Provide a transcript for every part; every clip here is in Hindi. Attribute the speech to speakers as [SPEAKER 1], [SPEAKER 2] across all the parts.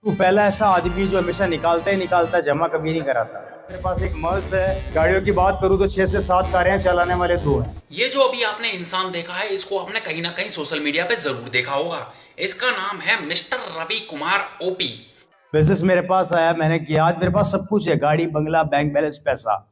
[SPEAKER 1] तू पहला ऐसा आदमी जो हमेशा निकालता ही निकालता, जमा कभी नहीं कराता। मेरे पास एक मर्स है, गाड़ियों की बात करूँ तो 6 से 7 कारें चलाने वाले 2 हैं।
[SPEAKER 2] ये जो अभी आपने इंसान देखा है, इसको आपने कहीं ना कहीं सोशल मीडिया पे जरूर देखा होगा। इसका नाम है mister Ravi Kumar OP.
[SPEAKER 1] Business मेरे पास आया, मैंने किया। आज मेरे पास सब कुछ है, गाड़ी, बंगला, बैंक बैलेंस, पैसा।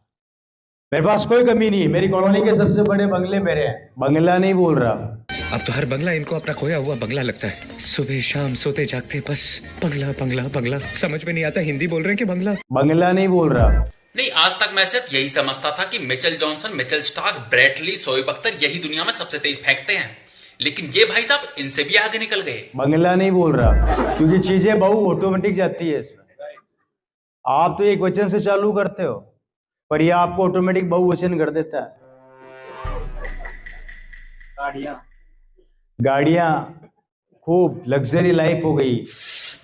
[SPEAKER 1] मेरे पास कोई कमी नहीं है। मेरी कॉलोनी के सबसे बड़े बंगले मेरे हैं। बंगला नहीं बोल रहा।
[SPEAKER 3] अब तो हर बंगला इनको अपना खोया हुआ बंगला लगता है। सुबह शाम सोते जागते बस बंगला बंगला बंगला, समझ में नहीं आता हिंदी बोल रहे हैं कि बंगला।
[SPEAKER 1] बंगला नहीं बोल रहा।
[SPEAKER 2] नहीं, आज तक मैं सिर्फ यही समझता था कि Mitchell Johnson, Mitchell Starc, Brett Lee, Shoaib Akhtar यही दुनिया में सबसे तेज फेंकते हैं, लेकिन ये भाई साहब इनसे भी आगे निकल गए।
[SPEAKER 1] बंगला नहीं बोल रहा, क्योंकि चीजें बहु ऑटोमेटिक जाती है इसमें। आप तो एक वचन से चालू करते हो, पर ये आपको ऑटोमेटिक बहुवचन कर देता है। गाड़ियां खूब लग्जरी लाइफ हो गई।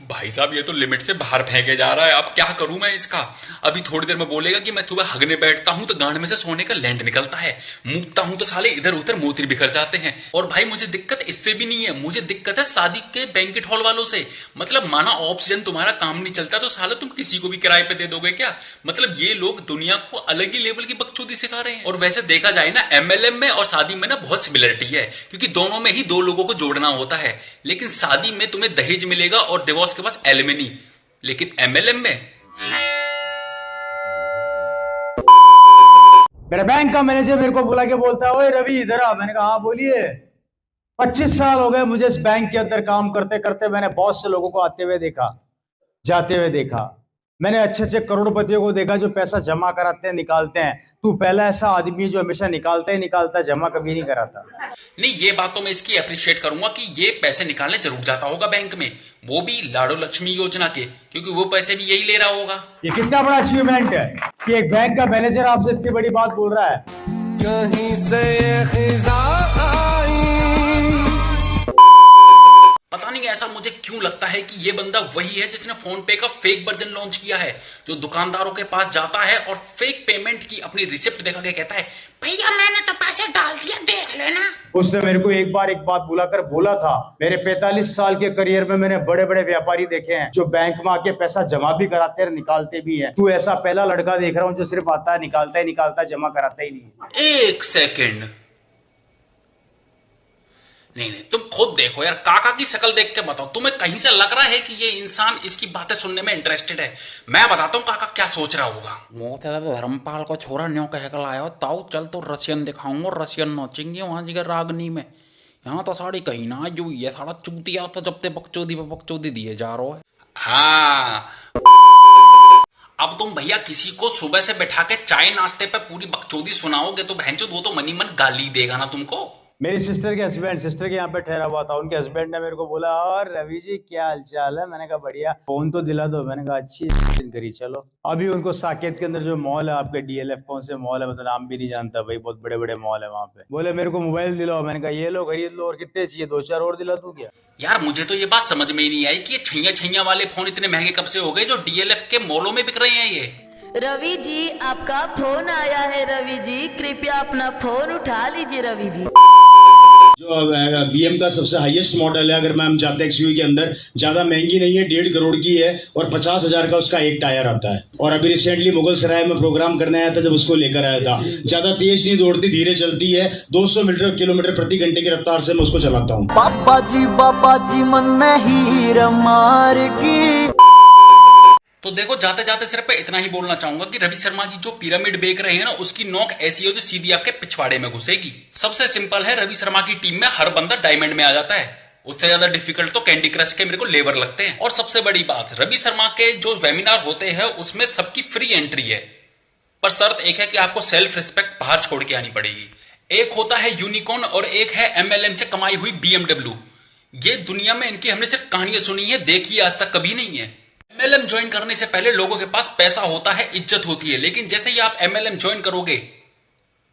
[SPEAKER 2] भाई साहब ये तो लिमिट से बाहर फेंके जा रहा है। अब क्या करूं मैं इसका? अभी थोड़ी देर में बोलेगा कि मैं सुबह हगने बैठता हूं तो गांड में से सोने का लैंड निकलता है, मूतता हूं तो साले इधर उधर मोती बिखर जाते हैं। और भाई मुझे दिक्कत इससे भी नहीं है, मुझे दिक्कत है शादी के बैंकेट हॉल वालों से। मतलब माना ऑक्सीजन तुम्हारा काम नहीं चलता तो साले तुम किसी को भी किराए पे दे दोगे क्या? मतलब ये लोग दुनिया को अलग ही लेवल की बकचोदी सिखा रहे हैं। और वैसे देखा जाए ना, एमएलएम में और शादी में ना बहुत सिमिलरिटी है, क्योंकि दोनों में ही 2 लोगों को जोड़ना होता है। लेकिन शादी में तुम्हें दहेज मिलेगा और डिवोर्स के पास एलिमनी, लेकिन एमएलएम में।
[SPEAKER 1] मेरे बैंक का मैनेजर मेरे को बुला के बोलता है, ओए रवि इधर आ। मैंने कहा हाँ बोलिए। 25 साल हो गए मुझे इस बैंक के अंदर काम करते करते। मैंने बहुत से लोगों को आते हुए देखा, जाते हुए देखा। मैंने अच्छे अच्छे करोड़पतियों को देखा जो पैसा जमा कराते हैं, निकालते हैं। तू पहला ऐसा आदमी जो हमेशा निकालता ही निकालता, जमा कभी नहीं कराता।
[SPEAKER 2] नहीं, ये बात तो मैं इसकी अप्रिशिएट करूंगा कि ये पैसे निकालने जरूर जाता होगा बैंक में, वो भी लाडो लक्ष्मी योजना के, क्योंकि वो पैसे भी यही ले रहा होगा।
[SPEAKER 1] ये कितना बड़ा अचीवमेंट है कि एक बैंक का मैनेजर आपसे इतनी बड़ी बात बोल रहा है।
[SPEAKER 3] कहीं से खिज़ा आई।
[SPEAKER 2] पता नहीं ऐसा मुझे क्यों लगता है कि ये बंदा वही है जिसने फोन पे का फेक वर्जन लॉन्च किया है, जो दुकानदारों के पास जाता है और फेक पेमेंट की अपनी रिसिप्ट दिखा के कहता है, भैया मैंने तो पैसे डाल दिया, देख लेना। उसने
[SPEAKER 1] मेरे को एक बात बुलाकर बोला था, मेरे 45 साल के करियर में मैंने बड़े बड़े व्यापारी देखे हैं जो बैंक में आके पैसा जमा भी कराते हैं, निकालते भी हैं। तू ऐसा पहला लड़का देख रहा हूँ जो सिर्फ आता है, निकालता ही निकालता, जमा कराता ही नहीं।
[SPEAKER 2] एक सेकेंड, नहीं, तुम खुद देखो यार, काका की शक्ल देख के बताओ, तुम्हें कहीं से लग रहा है कि ये इंसान इसकी बातें सुनने में इंटरेस्टेड है? मैं बताता हूँ काका क्या सोच रहा होगा।
[SPEAKER 4] मोते धर्मपाल को छोरा न्यो कह कर लाया, ताऊ चल तो रसियन दिखाऊंगा, रसियन नाचेंगे वहां जी रागनी में। यहाँ तो साड़ी कहीं ना जो ये साड़ा चूतिया तो जब ते बकचोदी पे बकचोदी दिए जा रहा है।
[SPEAKER 2] हाँ, अब तुम भैया किसी को सुबह से बैठा के चाय नाश्ते पे पूरी बकचोदी सुनाओगे तो भैंचोद वो तो मनी मन गाली देगा ना तुमको।
[SPEAKER 1] मेरी सिस्टर के हस्बैंड, सिस्टर के यहाँ पे ठहरा हुआ था, उनके हस्बैंड ने मेरे को बोला, और रवि जी क्या हालचाल है? मैंने कहा बढ़िया, फोन तो दिला दो। मैंने कहा अच्छी करी, चलो। अभी उनको साकेत के अंदर जो मॉल है आपके, डीएलएफ कौन से मॉल है, मतलब नाम भी नहीं जानता भाई, बहुत बड़े बड़े मॉल है वहाँ पे। बोले मेरे को मोबाइल दिलाओ। मैंने कहा ये लो, खरीद लो। और कितने चाहिए? 2-4 और दिला दूं क्या?
[SPEAKER 2] यार मुझे तो ये बात समझ में ही नहीं आई कि ये छैया छैया वाले फोन इतने महंगे कब से हो गए जो डीएलएफ के मॉलों में बिक रहे हैं। ये
[SPEAKER 5] रवि जी आपका फोन आया है। रवि जी कृपया अपना फोन उठा लीजिए। रवि जी
[SPEAKER 6] जो बीएम का सबसे हाईएस्ट मॉडल है, अगर मैम जाते एक्सयूवी के अंदर, ज्यादा महंगी नहीं है, 1.5 करोड़ की है और 50,000 का उसका एक टायर आता है। और अभी रिसेंटली मुगल सराय में प्रोग्राम करने आया था, जब उसको लेकर आया था। ज्यादा तेज नहीं दौड़ती, धीरे चलती है। 200 किलोमीटर प्रति घंटे की रफ्तार से मैं उसको चलाता हूँ।
[SPEAKER 7] बाबा जी मन हीर मार की।
[SPEAKER 2] तो देखो, जाते जाते सिर्फ इतना ही बोलना चाहूंगा कि रवि शर्मा जी जो पिरामिड बेच रहे हैं ना, उसकी नोक ऐसी हो जो सीधी आपके पिछवाड़े में घुसेगी। सबसे सिंपल है, रवि शर्मा की टीम में हर बंदा डायमंड में आ जाता है। उससे ज्यादा डिफिकल्ट तो कैंडी क्रश के मेरे को लेवर लगते हैं। और सबसे बड़ी बात, रवि शर्मा के जो वेबिनार होते हैं उसमें सबकी फ्री एंट्री है, पर शर्त एक है कि आपको सेल्फ रिस्पेक्ट बाहर छोड़ के आनी पड़ेगी। एक होता है यूनिकॉर्न और एक है एमएलएम से कमाई हुई बीएमडब्ल्यू। ये दुनिया में इनकी हमने सिर्फ कहानियां सुनी है, देखी आज तक कभी नहीं है। एमएलएम ज्वाइन करने से पहले लोगों के पास पैसा होता है, इज्जत होती है, लेकिन जैसे ही आप एमएलएम ज्वाइन करोगे,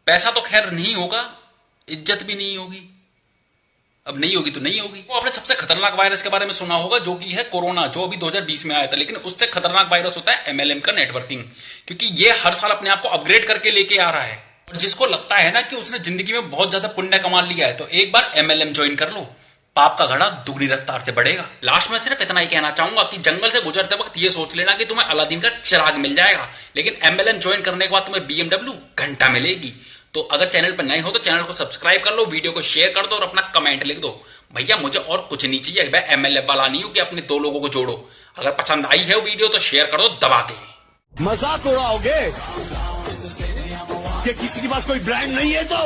[SPEAKER 2] पैसा तो खैर नहीं होगा, इज्जत भी नहीं होगी। अब नहीं होगी तो नहीं होगी। वो आपने सबसे खतरनाक वायरस के बारे में सुना होगा, जो कि है कोरोना, जो अभी 2020 में आया था। लेकिन उससे खतरनाक वायरस होता है एमएलएम का नेटवर्किंग, क्योंकि ये हर साल अपने आप को अपग्रेड करके लेके आ रहा है। और जिसको लगता है ना कि उसने जिंदगी में बहुत ज्यादा पुण्य कमा लिया है, तो एक बार एमएलएम ज्वाइन कर लो। पाप का घड़ा दुगनी रफ्तार से बढ़ेगा। लास्ट में सिर्फ इतना ही कहना चाहूंगा कि जंगल से गुजरते वक्त ये सोच लेना कि तुम्हें अलादीन का चिराग मिल जाएगा, लेकिन एमएलएम ज्वाइन करने के बाद तुम्हें BMW घंटा मिलेगी। तो अगर चैनल पर नए हो तो चैनल को सब्सक्राइब कर लो, वीडियो को शेयर कर दो और अपना कमेंट लिख दो। भैया मुझे और कुछ नहीं चाहिए, मैं एमएलएम वाला नहीं हूं कि अपने 2 लोगों को जोड़ो। अगर पसंद आई है वीडियो तो शेयर कर दो दबा के।
[SPEAKER 8] मजाक उड़ाओगे? कि किसी के पास कोई ब्रांड नहीं है तो